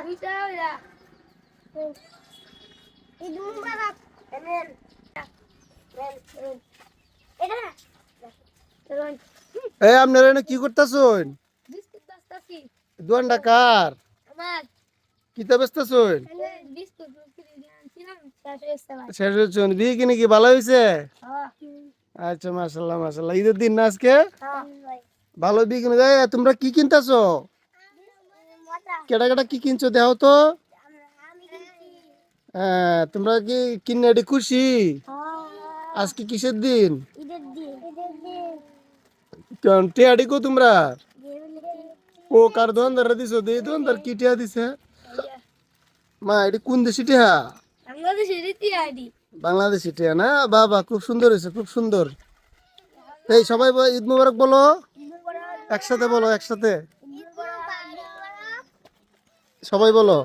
এই আপনারা এনে কি করতেছেন? দোকানটা কার? কিতা বেচতেছেন? শেষ হচ্ছে বিয়ে কিনে কি ভালো হয়েছে? আচ্ছা মাশাল্লাহ মাশাল্লাহ। ঈদের দিন না আজকে? ভালো বিয়ে কিনে দেয়। তোমরা কি কিনতেছো? কেটা কেটা কি কিনছো দেখো তো? হ্যাঁ, তোমরা কি কিনে এটি খুশি? আজকে কিসের দিন? টিয়াডি কো তোমরা? ও কার দোকানদার দিছো? দে দোকানদার কি টিয়া দিছে? মা এটি কোন দেশি টিয়া? বাংলাদেশি টিয়া না? বাবা খুব সুন্দর হয়েছে, খুব সুন্দর। এই সবাই ঈদ মুবারক বলো, একসাথে বলো, একসাথে সবাই বলো।